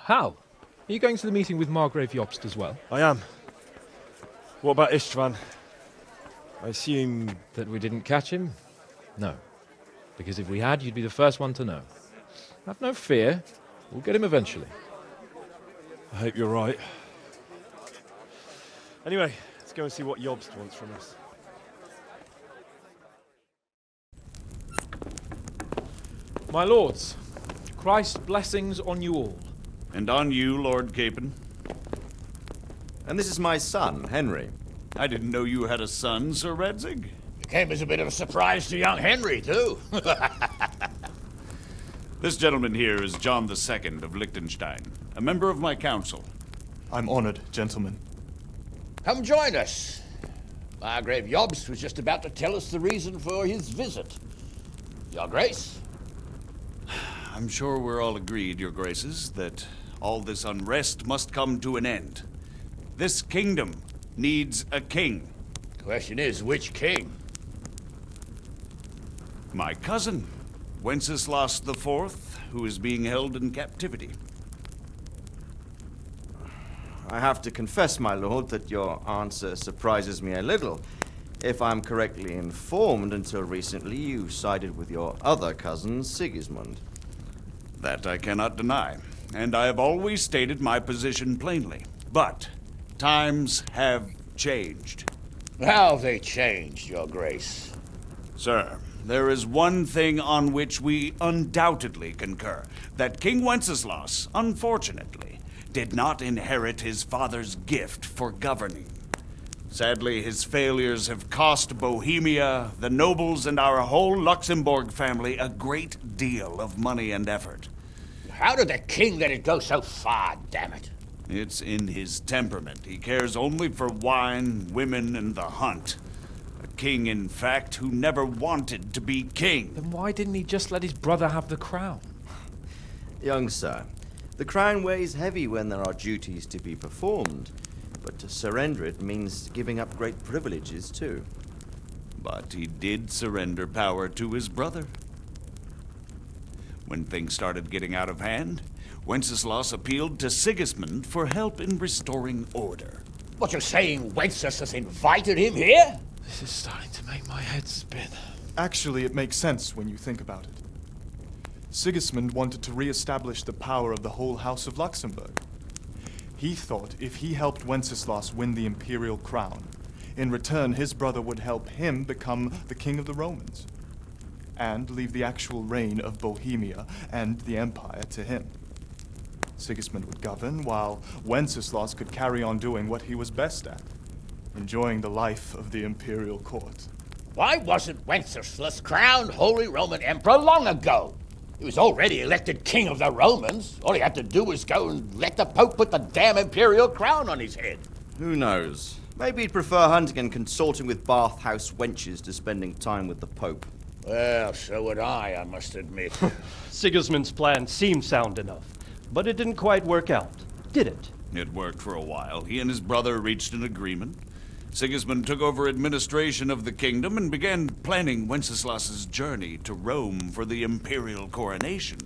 How? Are you going to the meeting with Margrave Jobst as well? I am. What about Istvan? I assume... That we didn't catch him? No. Because if we had, you'd be the first one to know. Have no fear. We'll get him eventually. I hope you're right. Anyway, let's go and see what Jobst wants from us. My lords, Christ's blessings on you all. And on you, Lord Capon. And this is my son, Henry. I didn't know you had a son, Sir Radzig. It came as a bit of a surprise to young Henry, too. This gentleman here is John II of Liechtenstein, a member of my council. I'm honored, gentlemen. Come join us. Margrave Jobst was just about to tell us the reason for his visit. Your Grace? I'm sure we're all agreed, Your Graces, that all this unrest must come to an end. This kingdom needs a king. The question is, which king? My cousin, Wenceslas IV, who is being held in captivity. I have to confess, my lord, that your answer surprises me a little. If I'm correctly informed, until recently you sided with your other cousin, Sigismund. That I cannot deny, and I have always stated my position plainly. But times have changed. How have they changed, Your Grace? Sir, there is one thing on which we undoubtedly concur. That King Wenceslas, unfortunately, did not inherit his father's gift for governing. Sadly, his failures have cost Bohemia, the nobles, and our whole Luxembourg family a great deal of money and effort. How did the king let it go so far, damn it? It's in his temperament. He cares only for wine, women, and the hunt. A king, in fact, who never wanted to be king. Then why didn't he just let his brother have the crown? Young sir, the crown weighs heavy when there are duties to be performed, but to surrender it means giving up great privileges, too. But he did surrender power to his brother. When things started getting out of hand, Wenceslas appealed to Sigismund for help in restoring order. What, you're saying Wenceslas invited him here? This is starting to make my head spin. Actually, it makes sense when you think about it. Sigismund wanted to re-establish the power of the whole House of Luxembourg. He thought if he helped Wenceslas win the imperial crown, in return his brother would help him become the king of the Romans, and leave the actual reign of Bohemia and the empire to him. Sigismund would govern, while Wenceslas could carry on doing what he was best at, enjoying the life of the imperial court. Why wasn't Wenceslas crowned Holy Roman Emperor long ago? He was already elected king of the Romans. All he had to do was go and let the Pope put the damn imperial crown on his head. Who knows? Maybe he'd prefer hunting and consorting with bathhouse wenches to spending time with the Pope. Well, so would I must admit. Sigismund's plan seemed sound enough, but it didn't quite work out, did it? It worked for a while. He and his brother reached an agreement. Sigismund took over administration of the kingdom and began planning Wenceslas's journey to Rome for the imperial coronation.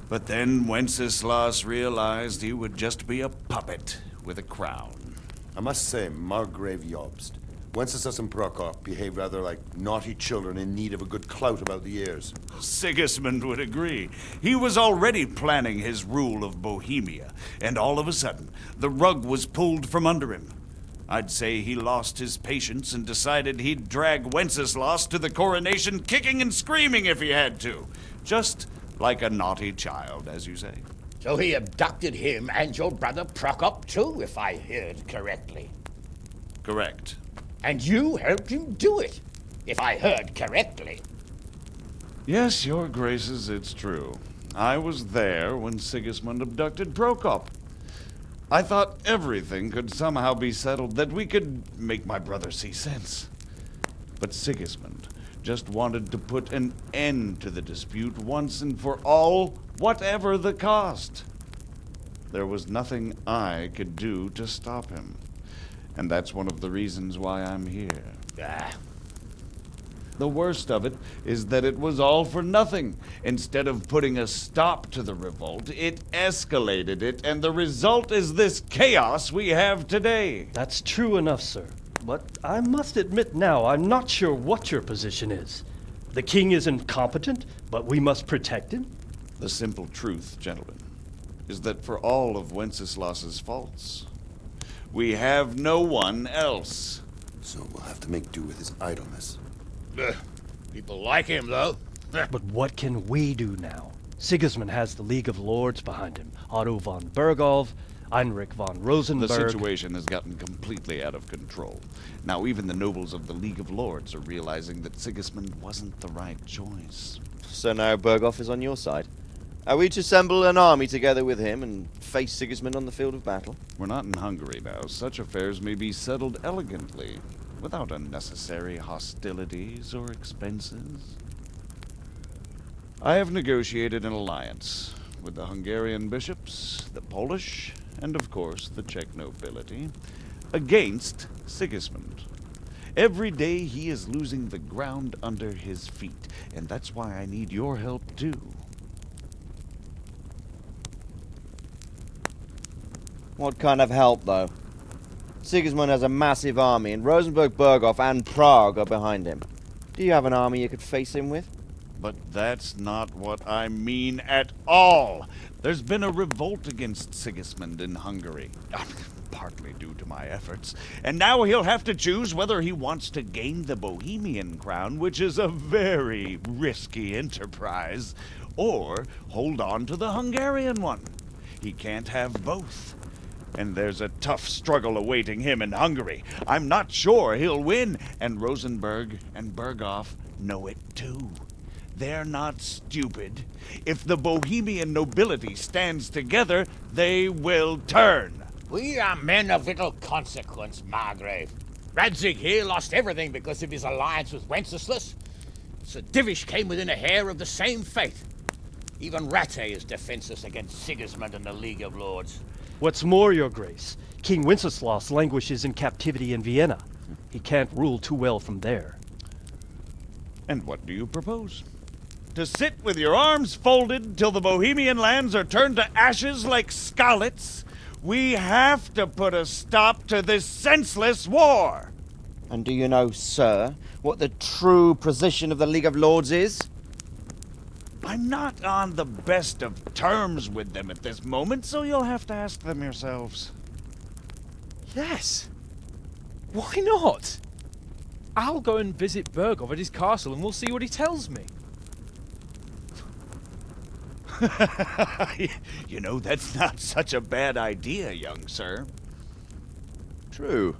But then Wenceslas realized he would just be a puppet with a crown. I must say, Margrave Jobst, Wenceslas and Prokop behave rather like naughty children in need of a good clout about the ears. Sigismund would agree. He was already planning his rule of Bohemia, and all of a sudden, the rug was pulled from under him. I'd say he lost his patience and decided he'd drag Wenceslas to the coronation kicking and screaming if he had to. Just like a naughty child, as you say. So he abducted him and your brother Prokop too, if I heard correctly. Correct. And you helped him do it, if I heard correctly. Yes, Your Graces, it's true. I was there when Sigismund abducted Prokop. I thought everything could somehow be settled, that we could make my brother see sense. But Sigismund just wanted to put an end to the dispute once and for all, whatever the cost. There was nothing I could do to stop him. And that's one of the reasons why I'm here. The worst of it is that it was all for nothing. Instead of putting a stop to the revolt, it escalated it, and the result is this chaos we have today. That's true enough, sir. But I must admit now, I'm not sure what your position is. The king is incompetent, but we must protect him? The simple truth, gentlemen, is that for all of Wenceslas's faults, we have no one else. So we'll have to make do with his idleness. People like him, though. But what can we do now? Sigismund has the League of Lords behind him. Otto von Bergolf, Heinrich von Rosenberg. The situation has gotten completely out of control. Now even the nobles of the League of Lords are realizing that Sigismund wasn't the right choice. So now Bergolf is on your side. Are we to assemble an army together with him and face Sigismund on the field of battle? We're not in Hungary now. Such affairs may be settled elegantly, without unnecessary hostilities or expenses. I have negotiated an alliance with the Hungarian bishops, the Polish, and of course the Czech nobility, against Sigismund. Every day he is losing the ground under his feet, and that's why I need your help too. What kind of help, though? Sigismund has a massive army, and Rosenberg, Berghoff, and Prague are behind him. Do you have an army you could face him with? But that's not what I mean at all. There's been a revolt against Sigismund in Hungary, partly due to my efforts, and now he'll have to choose whether he wants to gain the Bohemian crown, which is a very risky enterprise, or hold on to the Hungarian one. He can't have both. And there's a tough struggle awaiting him in Hungary. I'm not sure he'll win, and Rosenberg and Berghoff know it too. They're not stupid. If the Bohemian nobility stands together, they will turn. We are men of little consequence, Margrave. Radzig here lost everything because of his alliance with Wenceslas. Sir Divish came within a hair of the same fate. Even Rattay is defenseless against Sigismund and the League of Lords. What's more, Your Grace, King Wenceslas languishes in captivity in Vienna. He can't rule too well from there. And what do you propose? To sit with your arms folded till the Bohemian lands are turned to ashes like Skalitz? We have to put a stop to this senseless war! And do you know, sir, what the true position of the League of Lords is? I'm not on the best of terms with them at this moment, so you'll have to ask them yourselves. Yes. Why not? I'll go and visit Berghoff at his castle and we'll see what he tells me. You know, that's not such a bad idea, young sir. True.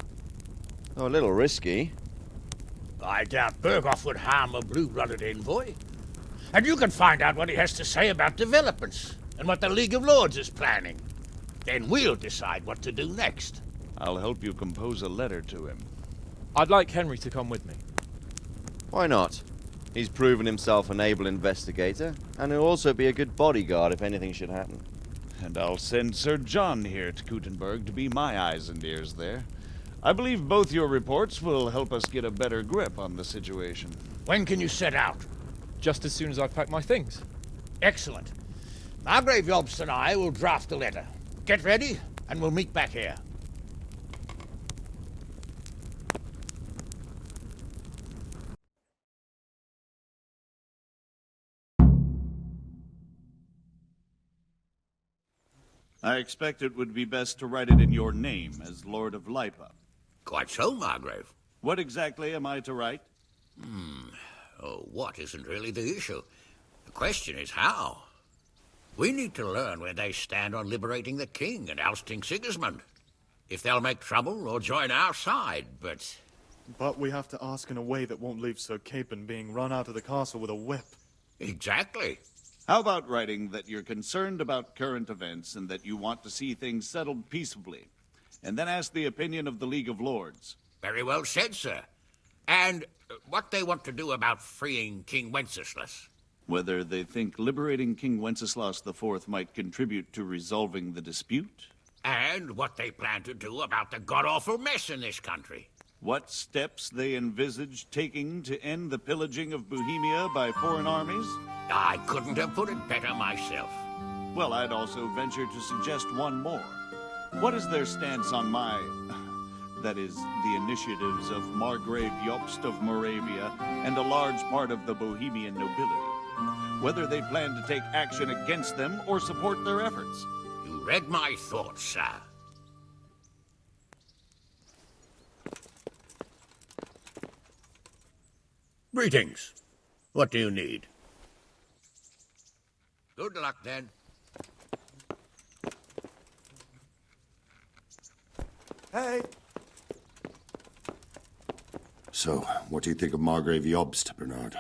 Though a little risky. I doubt Berghoff would harm a blue-blooded envoy. And you can find out what he has to say about developments and what the League of Lords is planning. Then we'll decide what to do next. I'll help you compose a letter to him. I'd like Henry to come with me. Why not? He's proven himself an able investigator, and he'll also be a good bodyguard if anything should happen. And I'll send Sir John here to Kuttenberg to be my eyes and ears there. I believe both your reports will help us get a better grip on the situation. When can you set out? Just as soon as I've packed my things. Excellent. Margrave Jobst and I will draft the letter. Get ready, and we'll meet back here. I expect it would be best to write it in your name as Lord of Lipa. Quite so, Margrave. What exactly am I to write? Oh, what isn't really the issue. The question is how. We need to learn where they stand on liberating the king and ousting Sigismund. If they'll make trouble or join our side, but... But we have to ask in a way that won't leave Sir Capon being run out of the castle with a whip. Exactly. How about writing that you're concerned about current events and that you want to see things settled peaceably, and then ask the opinion of the League of Lords? Very well said, sir. And what they want to do about freeing King Wenceslas. Whether they think liberating King Wenceslas IV might contribute to resolving the dispute? And what they plan to do about the god-awful mess in this country. what steps they envisage taking to end the pillaging of Bohemia by foreign armies? I couldn't have put it better myself. Well, I'd also venture to suggest one more. What is their stance on that is, the initiatives of Margrave Jobst of Moravia and a large part of the Bohemian nobility? Whether they plan to take action against them or support their efforts? You read my thoughts, sir. Greetings. What do you need? Good luck, then. Hey! So, what do you think of Margrave Jobst, Bernard?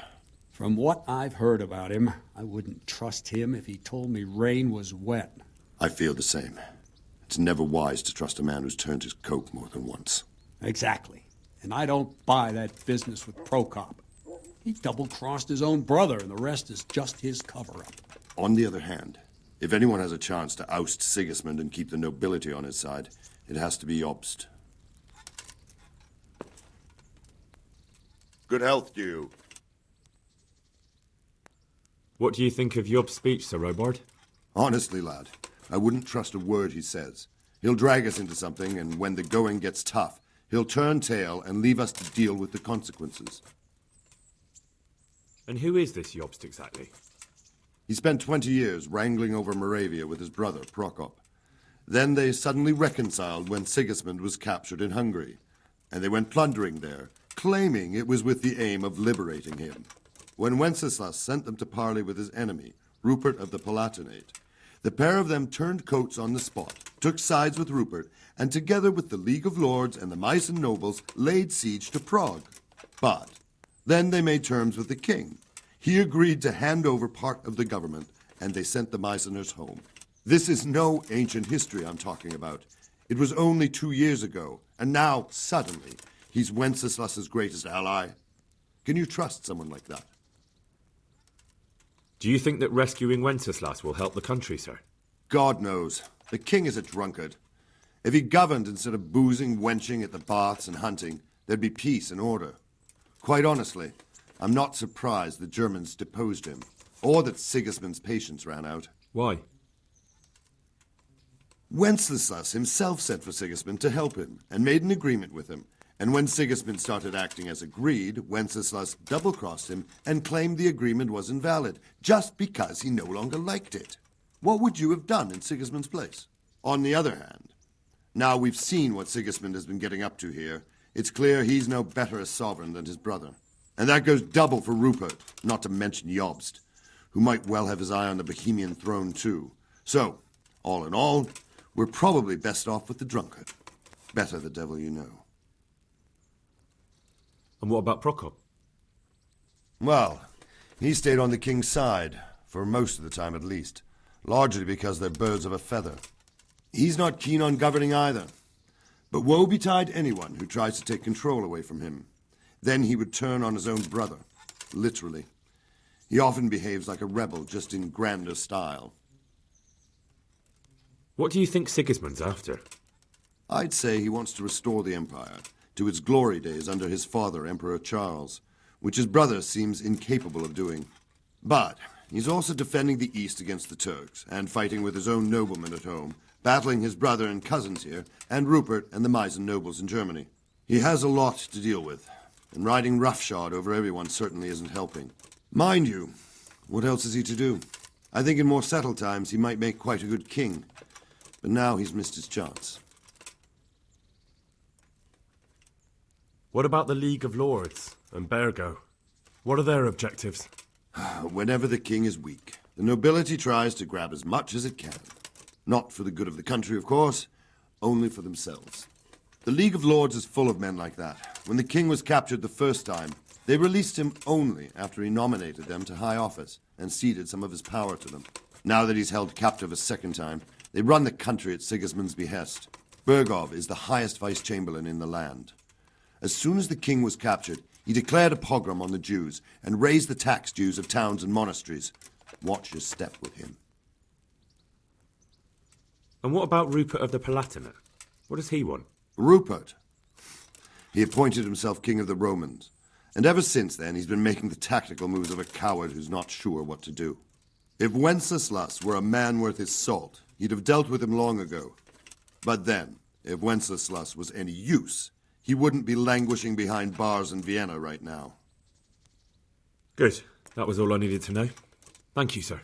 From what I've heard about him, I wouldn't trust him if he told me rain was wet. I feel the same. It's never wise to trust a man who's turned his coat more than once. Exactly. And I don't buy that business with Prokop. He double-crossed his own brother, and the rest is just his cover-up. On the other hand, if anyone has a chance to oust Sigismund and keep the nobility on his side, it has to be Jobst. Good health to you. What do you think of Job's speech, Sir Robard? Honestly, lad, I wouldn't trust a word he says. He'll drag us into something, and when the going gets tough, he'll turn tail and leave us to deal with the consequences. And who is this Jobst exactly? He spent 20 years wrangling over Moravia with his brother, Prokop. Then they suddenly reconciled when Sigismund was captured in Hungary, and they went plundering there, claiming it was with the aim of liberating him. When Wenceslas sent them to parley with his enemy, Rupert of the Palatinate, the pair of them turned coats on the spot, took sides with Rupert, and together with the League of Lords and the Meissen nobles laid siege to Prague. But then they made terms with the king. He agreed to hand over part of the government, and they sent the Meisseners home. This is no ancient history I'm talking about. It was only 2 years ago, and now, suddenly, he's Wenceslas's greatest ally. Can you trust someone like that? Do you think that rescuing Wenceslas will help the country, sir? God knows. The king is a drunkard. If he governed instead of boozing, wenching at the baths and hunting, there'd be peace and order. Quite honestly, I'm not surprised the Germans deposed him, or that Sigismund's patience ran out. Why? Wenceslas himself sent for Sigismund to help him, and made an agreement with him. And when Sigismund started acting as agreed, Wenceslas double-crossed him and claimed the agreement was invalid, just because he no longer liked it. What would you have done in Sigismund's place? On the other hand, now we've seen what Sigismund has been getting up to here, it's clear he's no better a sovereign than his brother. And that goes double for Rupert, not to mention Jobst, who might well have his eye on the Bohemian throne too. So, all in all, we're probably best off with the drunkard. Better the devil you know. And what about Prokop? Well, he stayed on the king's side, for most of the time at least, largely because they're birds of a feather. He's not keen on governing either. But woe betide anyone who tries to take control away from him. Then he would turn on his own brother, literally. He often behaves like a rebel, just in grander style. What do you think Sigismund's after? I'd say he wants to restore the empire to its glory days under his father, Emperor Charles, which his brother seems incapable of doing. But he's also defending the East against the Turks, and fighting with his own noblemen at home, battling his brother and cousins here, and Rupert and the Meissen nobles in Germany. He has a lot to deal with, and riding roughshod over everyone certainly isn't helping. Mind you, what else is he to do? I think in more settled times he might make quite a good king, but now he's missed his chance. What about the League of Lords and Bergo? What are their objectives? Whenever the king is weak, the nobility tries to grab as much as it can. Not for the good of the country, of course, only for themselves. The League of Lords is full of men like that. When the king was captured the first time, they released him only after he nominated them to high office and ceded some of his power to them. Now that he's held captive a second time, they run the country at Sigismund's behest. Bergov is the highest vice-chamberlain in the land. As soon as the king was captured, he declared a pogrom on the Jews and raised the tax dues of towns and monasteries. Watch your step with him. And what about Rupert of the Palatinate? What does he want? Rupert? He appointed himself king of the Romans, and ever since then he's been making the tactical moves of a coward who's not sure what to do. If Wenceslas were a man worth his salt, he'd have dealt with him long ago. But then, if Wenceslas was any use, he wouldn't be languishing behind bars in Vienna right now. Good. That was all I needed to know. Thank you, sir.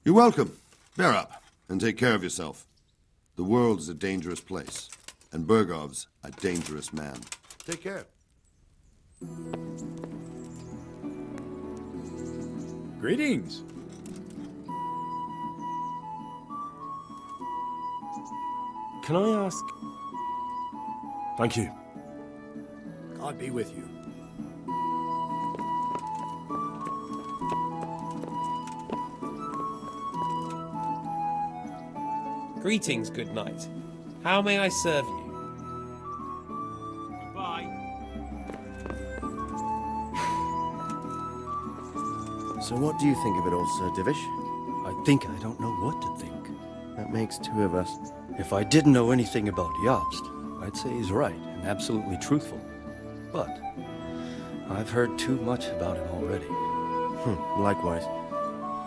You're welcome. Bear up, and take care of yourself. The world is a dangerous place, and Bergov's a dangerous man. Take care. Greetings. Can I ask... Thank you. God be with you. Greetings, good knight. How may I serve you? Goodbye. So what do you think of it all, Sir Divish? I think I don't know what to think. That makes two of us. If I didn't know anything about Jobst, I'd say he's right and absolutely truthful. But I've heard too much about him already. Likewise.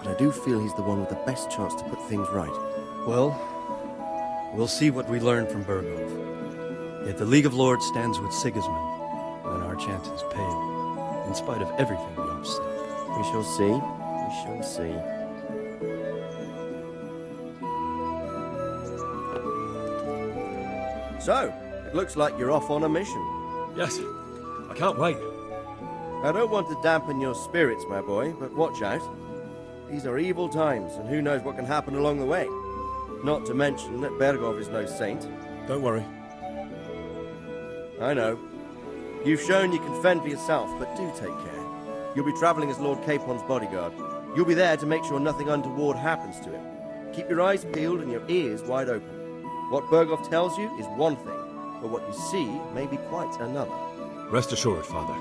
But I do feel he's the one with the best chance to put things right. Well, we'll see what we learn from Bergov. If the League of Lords stands with Sigismund, then our chances pale, in spite of everything Jobst said. We shall see. We shall see. So, it looks like you're off on a mission. Yes. I can't wait. I don't want to dampen your spirits, my boy, but watch out. These are evil times, and who knows what can happen along the way. Not to mention that Bergov is no saint. Don't worry. I know. You've shown you can fend for yourself, but do take care. You'll be traveling as Lord Capon's bodyguard. You'll be there to make sure nothing untoward happens to him. Keep your eyes peeled and your ears wide open. What Bergov tells you is one thing, but what you see may be quite another. Rest assured, Father.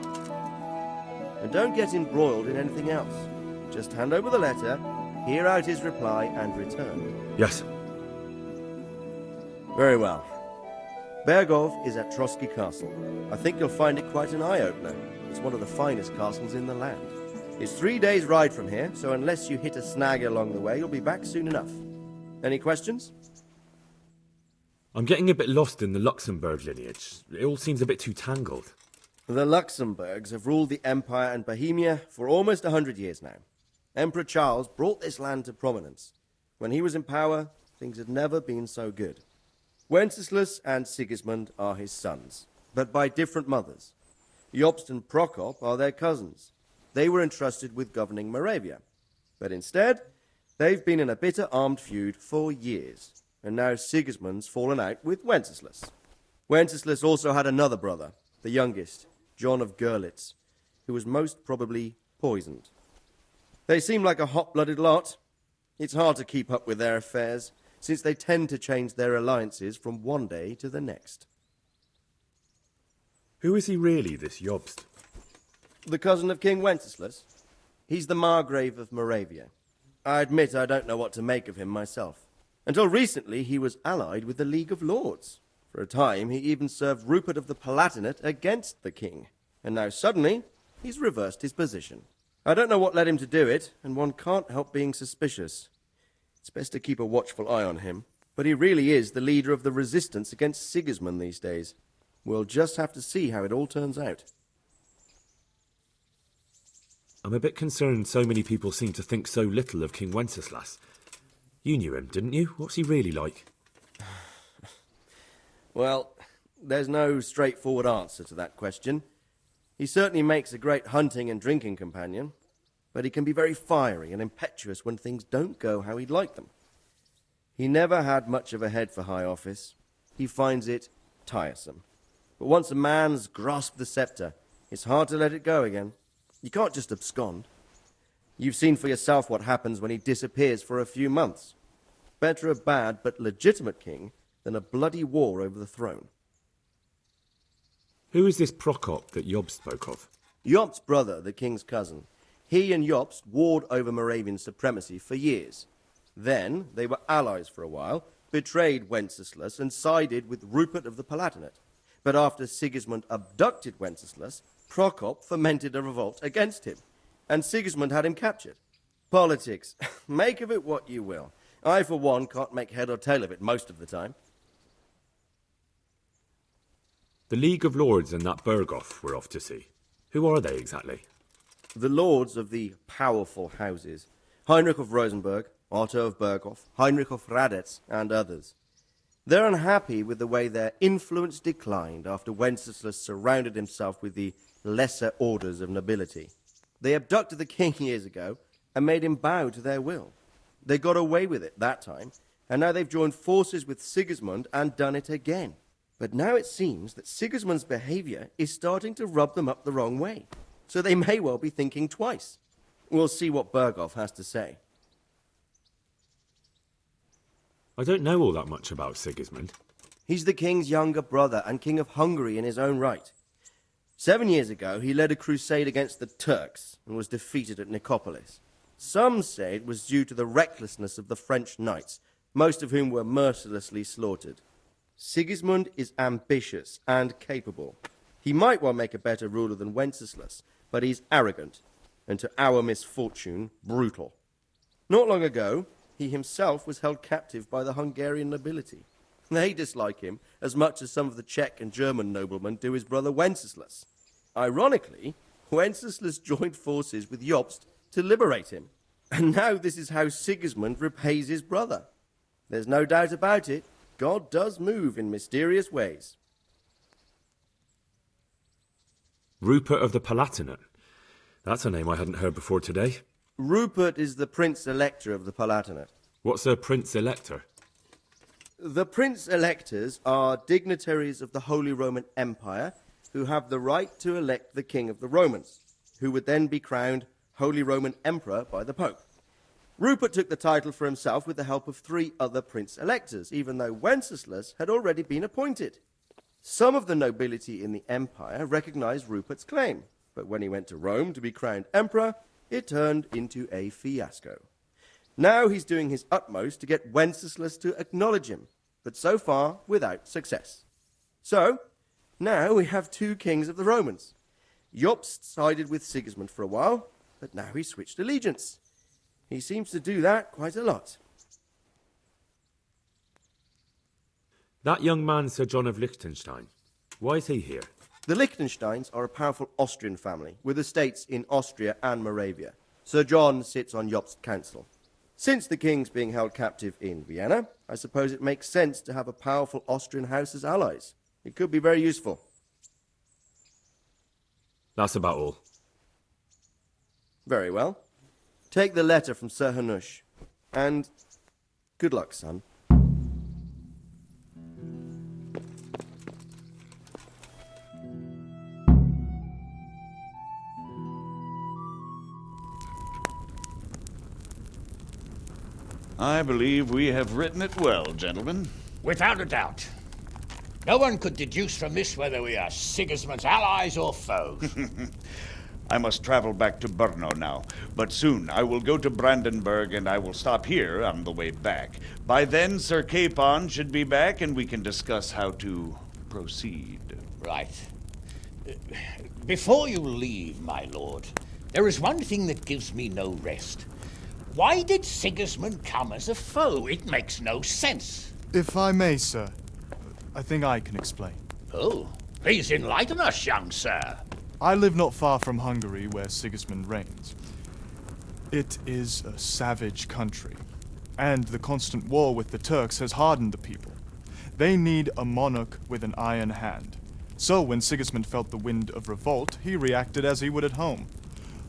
And don't get embroiled in anything else. Just hand over the letter, hear out his reply, and return. Yes. Very well. Bergov is at Trotsky Castle. I think you'll find it quite an eye-opener. It's one of the finest castles in the land. It's 3 days' ride from here, so unless you hit a snag along the way, you'll be back soon enough. Any questions? I'm getting a bit lost in the Luxembourg lineage. It all seems a bit too tangled. The Luxembourgs have ruled the Empire and Bohemia for almost 100 years now. Emperor Charles brought this land to prominence. When he was in power, things had never been so good. Wenceslas and Sigismund are his sons, but by different mothers. Jobst and Prokop are their cousins. They were entrusted with governing Moravia. But instead, they've been in a bitter armed feud for years, and now Sigismund's fallen out with Wenceslas. Wenceslas also had another brother, the youngest, John of Görlitz, who was most probably poisoned. They seem like a hot-blooded lot. It's hard to keep up with their affairs, since they tend to change their alliances from one day to the next. Who is he really, this Jobst? The cousin of King Wenceslas. He's the Margrave of Moravia. I admit I don't know what to make of him myself. Until recently, he was allied with the League of Lords. For a time, he even served Rupert of the Palatinate against the king. And now suddenly, he's reversed his position. I don't know what led him to do it, and one can't help being suspicious. It's best to keep a watchful eye on him, but he really is the leader of the resistance against Sigismund these days. We'll just have to see how it all turns out. I'm a bit concerned so many people seem to think so little of King Wenceslas. You knew him, didn't you? What's he really like? Well, there's no straightforward answer to that question. He certainly makes a great hunting and drinking companion, but he can be very fiery and impetuous when things don't go how he'd like them. He never had much of a head for high office. He finds it tiresome. But once a man's grasped the scepter, it's hard to let it go again. You can't just abscond. You've seen for yourself what happens when he disappears for a few months. Better a bad but legitimate king than a bloody war over the throne. Who is this Prokop that Jobst spoke of? Jobst's brother, the king's cousin. He and Jobst warred over Moravian supremacy for years. Then they were allies for a while, betrayed Wenceslas and sided with Rupert of the Palatinate. But after Sigismund abducted Wenceslas, Prokop fomented a revolt against him, and Sigismund had him captured. Politics. Make of it what you will. I, for one, can't make head or tail of it most of the time. The League of Lords and that Berghoff we're off to see. Who are they exactly? The lords of the powerful houses. Heinrich of Rosenberg, Otto of Berghoff, Heinrich of Radetz, and others. They're unhappy with the way their influence declined after Wenceslas surrounded himself with the lesser orders of nobility. They abducted the king years ago and made him bow to their will. They got away with it that time, and now they've joined forces with Sigismund and done it again. But now it seems that Sigismund's behavior is starting to rub them up the wrong way, so they may well be thinking twice. We'll see what Berghoff has to say. I don't know all that much about Sigismund. He's the king's younger brother and king of Hungary in his own right. 7 years ago, he led a crusade against the Turks and was defeated at Nicopolis. Some say it was due to the recklessness of the French knights, most of whom were mercilessly slaughtered. Sigismund is ambitious and capable. He might well make a better ruler than Wenceslas, but he's arrogant, and to our misfortune, brutal. Not long ago, he himself was held captive by the Hungarian nobility. They dislike him as much as some of the Czech and German noblemen do his brother Wenceslas. Ironically, Wenceslas joined forces with Jobst to liberate him. And now this is how Sigismund repays his brother. There's no doubt about it, God does move in mysterious ways. Rupert of the Palatinate. That's a name I hadn't heard before today. Rupert is the Prince-Elector of the Palatinate. What's a Prince-Elector? The Prince-Electors are dignitaries of the Holy Roman Empire who have the right to elect the King of the Romans, who would then be crowned Holy Roman Emperor by the Pope. Rupert took the title for himself with the help of 3 other Prince-Electors, even though Wenceslas had already been appointed. Some of the nobility in the empire recognized Rupert's claim, but when he went to Rome to be crowned emperor, it turned into a fiasco. Now he's doing his utmost to get Wenceslas to acknowledge him, but so far without success. So, now we have 2 kings of the Romans. Jobst sided with Sigismund for a while, but now he's switched allegiance. He seems to do that quite a lot. That young man, Sir John of Liechtenstein. Why is he here? The Liechtensteins are a powerful Austrian family, with estates in Austria and Moravia. Sir John sits on Jobst's council. Since the king's being held captive in Vienna, I suppose it makes sense to have a powerful Austrian house as allies. It could be very useful. That's about all. Very well. Take the letter from Sir Hanush. And good luck, son. I believe we have written it well, gentlemen. Without a doubt. No one could deduce from this whether we are Sigismund's allies or foes. I must travel back to Brno now, but soon I will go to Brandenburg and I will stop here on the way back. By then, Sir Capon should be back and we can discuss how to proceed. Right. Before you leave, my lord, there is one thing that gives me no rest. Why did Sigismund come as a foe? It makes no sense. If I may, sir, I think I can explain. Oh, please enlighten us, young sir. I live not far from Hungary, where Sigismund reigns. It is a savage country, and the constant war with the Turks has hardened the people. They need a monarch with an iron hand. So when Sigismund felt the wind of revolt, he reacted as he would at home.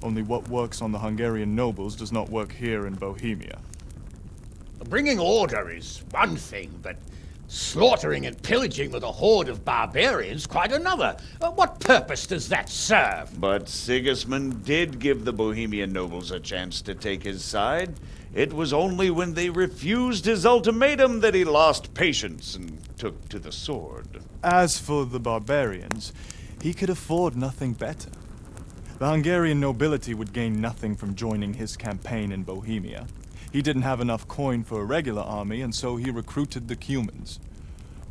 Only what works on the Hungarian nobles does not work here in Bohemia. Bringing order is one thing, but slaughtering and pillaging with a horde of barbarians quite another. What purpose does that serve? But Sigismund did give the Bohemian nobles a chance to take his side. It was only when they refused his ultimatum that he lost patience and took to the sword. As for the barbarians, he could afford nothing better. The Hungarian nobility would gain nothing from joining his campaign in Bohemia. He didn't have enough coin for a regular army, and so he recruited the Cumans.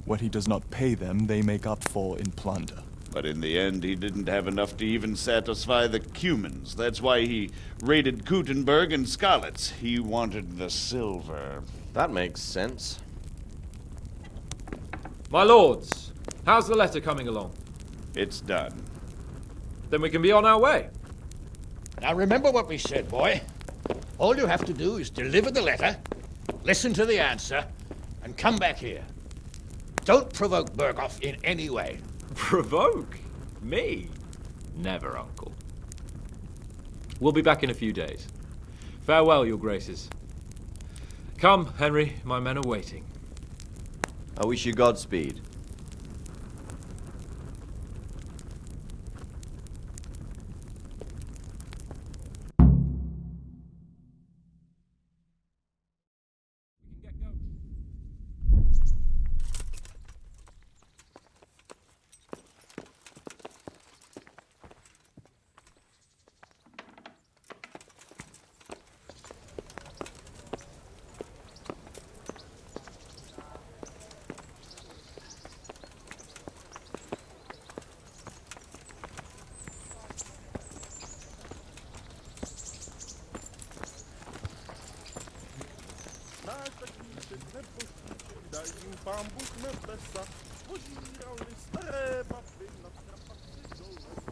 What he does not pay them, they make up for in plunder. But in the end, he didn't have enough to even satisfy the Cumans. That's why he raided Kuttenberg and Skalitz. He wanted the silver. That makes sense. My lords, how's the letter coming along? It's done. Then we can be on our way. Now remember what we said, boy. All you have to do is deliver the letter, listen to the answer, and come back here. Don't provoke Berghoff in any way. Provoke? Me? Never, Uncle. We'll be back in a few days. Farewell, your graces. Come, Henry, my men are waiting. I wish you Godspeed.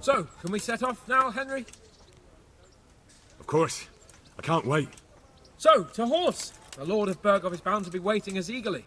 So, can we set off now, Henry? Of course. I can't wait. So, to horse! The Lord of Berghoff is bound to be waiting us eagerly.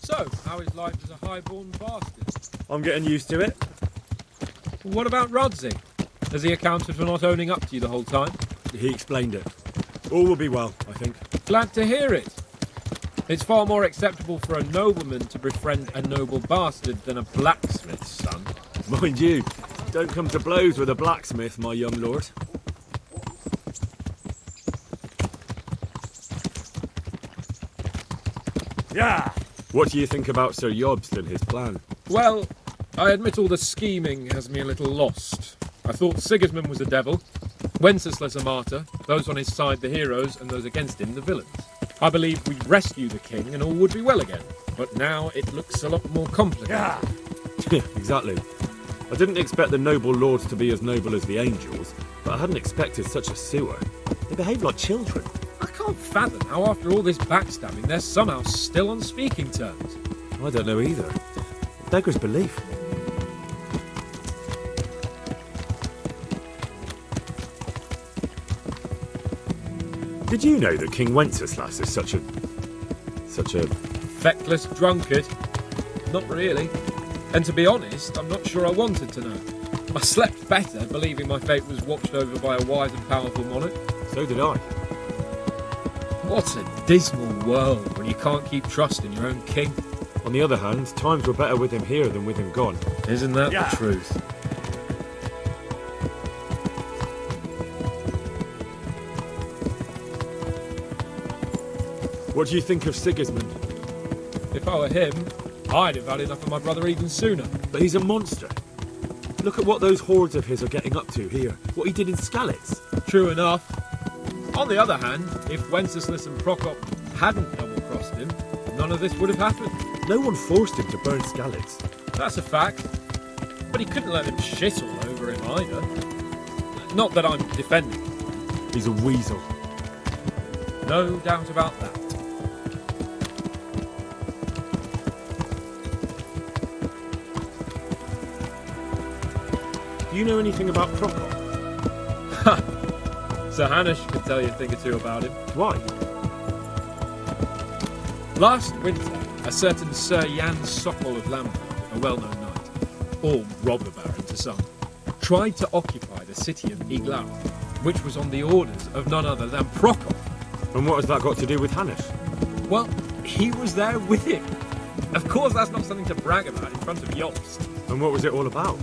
So, how is life as a high-born bastard? I'm getting used to it. What about Rodsey? Has he accounted for not owning up to you the whole time? He explained it. All will be well, I think. Glad to hear it. It's far more acceptable for a nobleman to befriend a noble bastard than a blacksmith's son. Mind you, don't come to blows with a blacksmith, my young lord. Yeah! What do you think about Sir Jobst and his plan? Well, I admit all the scheming has me a little lost. I thought Sigismund was the devil, Wenceslas a martyr, those on his side the heroes, and those against him the villains. I believed we'd rescue the king and all would be well again. But now it looks a lot more complicated. Yeah, exactly. I didn't expect the noble lords to be as noble as the angels, but I hadn't expected such a sewer. They behave like children. I can't fathom how after all this backstabbing they're somehow still on speaking terms. I don't know either. It beggars belief. Did you know that King Wenceslas is such a feckless drunkard? Not really. And to be honest, I'm not sure I wanted to know. I slept better believing my fate was watched over by a wise and powerful monarch. So did I. What a dismal world when you can't keep trust in your own king. On the other hand, times were better with him here than with him gone. Isn't that the truth? What do you think of Sigismund? If I were him, I'd have had enough of my brother even sooner. But he's a monster. Look at what those hordes of his are getting up to here. What he did in Skalitz. True enough. On the other hand, if Wenceslas and Prokop hadn't double-crossed him, none of this would have happened. No one forced him to burn Skalitz. That's a fact. But he couldn't let them shit all over him either. Not that I'm defending him. He's a weasel. No doubt about that. Do you know anything about Prokop? Sir Hanush could tell you a thing or two about him. Why? Last winter, a certain Sir Jan Sokol of Lambert, a well-known knight, or robber baron to some, tried to occupy the city of Iglau, which was on the orders of none other than Prokop. And what has that got to do with Hannes? Well, he was there with him. Of course, that's not something to brag about in front of Jobst. And what was it all about?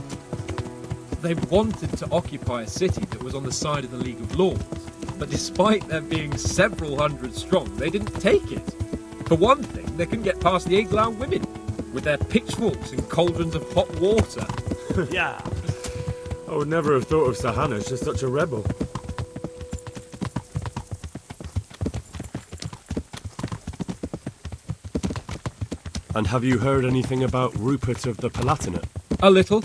They wanted to occupy a city that was on the side of the League of Lords, but despite there being several hundred strong, they didn't take it. For one thing, they couldn't get past the Iglau women, with their pitchforks and cauldrons of hot water. Yeah. I would never have thought of Sir Hannes as such a rebel. And have you heard anything about Rupert of the Palatinate? A little.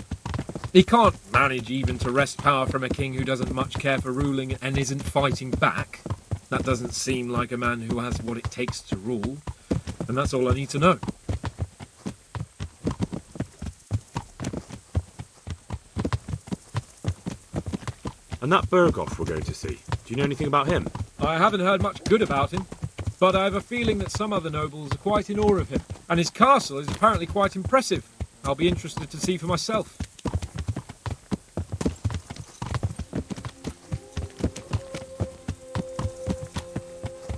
He can't manage even to wrest power from a king who doesn't much care for ruling and isn't fighting back. That doesn't seem like a man who has what it takes to rule. And that's all I need to know. And that Berghoff we're going to see, do you know anything about him? I haven't heard much good about him, but I have a feeling that some other nobles are quite in awe of him. And his castle is apparently quite impressive. I'll be interested to see for myself.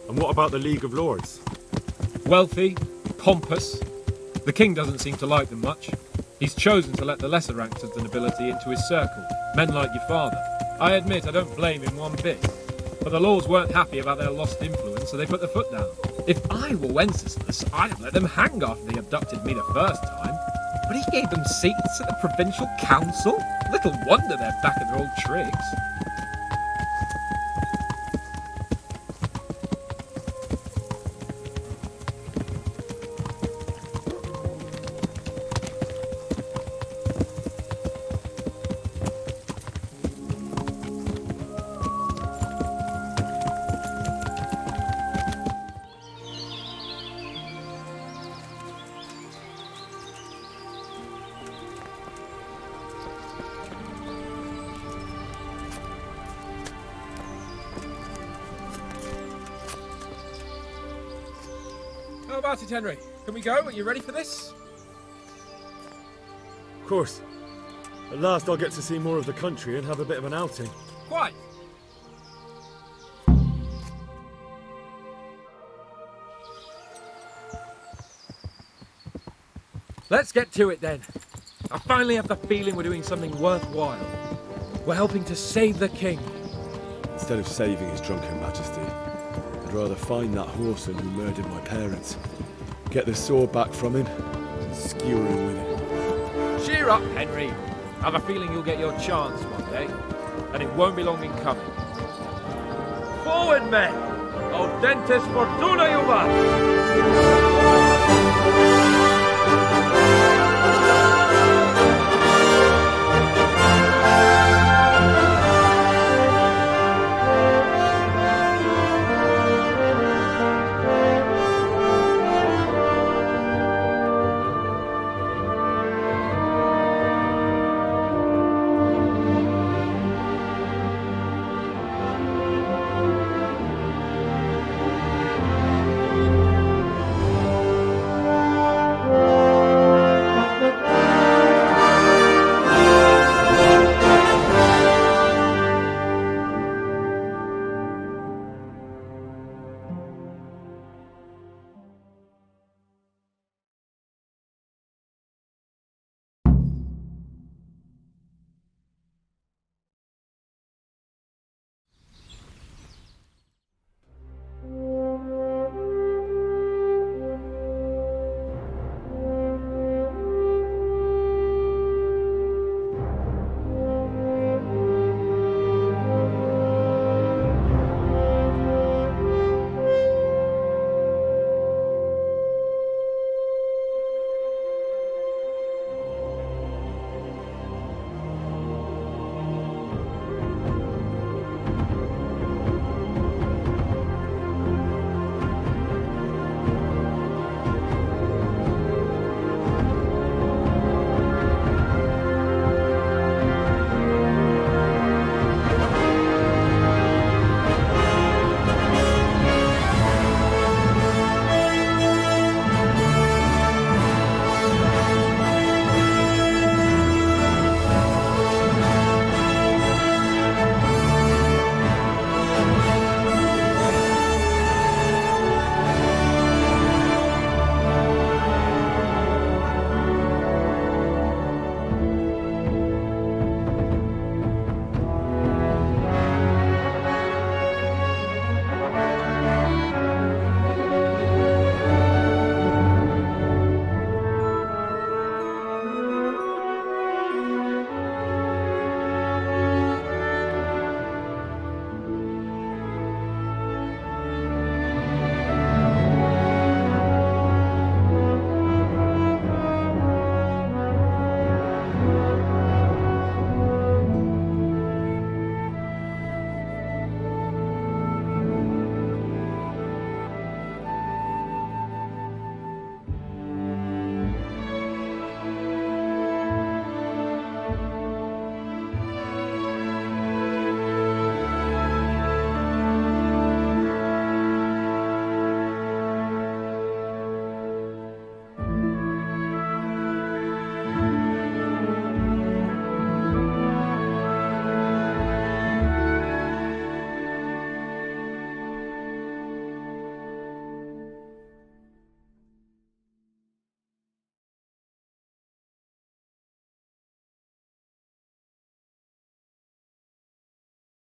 And what about the League of Lords? Wealthy, pompous. The king doesn't seem to like them much. He's chosen to let the lesser ranks of the nobility into his circle, men like your father. I admit I don't blame him one bit. But the lords weren't happy about their lost influence, so they put their foot down. If I were Wenceslas, I'd have let them hang after they abducted me the first time. But he gave them seats at the provincial council? Little wonder they're back at their old tricks. How about it, Henry? Can we go? Are you ready for this? Of course. At last I'll get to see more of the country and have a bit of an outing. Quite. Let's get to it then. I finally have the feeling we're doing something worthwhile. We're helping to save the king. Instead of saving his drunken majesty, I'd rather find that whoreson who murdered my parents, get the sword back from him, and skewer him with it. Cheer up, Henry. I have a feeling you'll get your chance one day, and it won't be long in coming. Forward, men! Audentes fortuna juvat!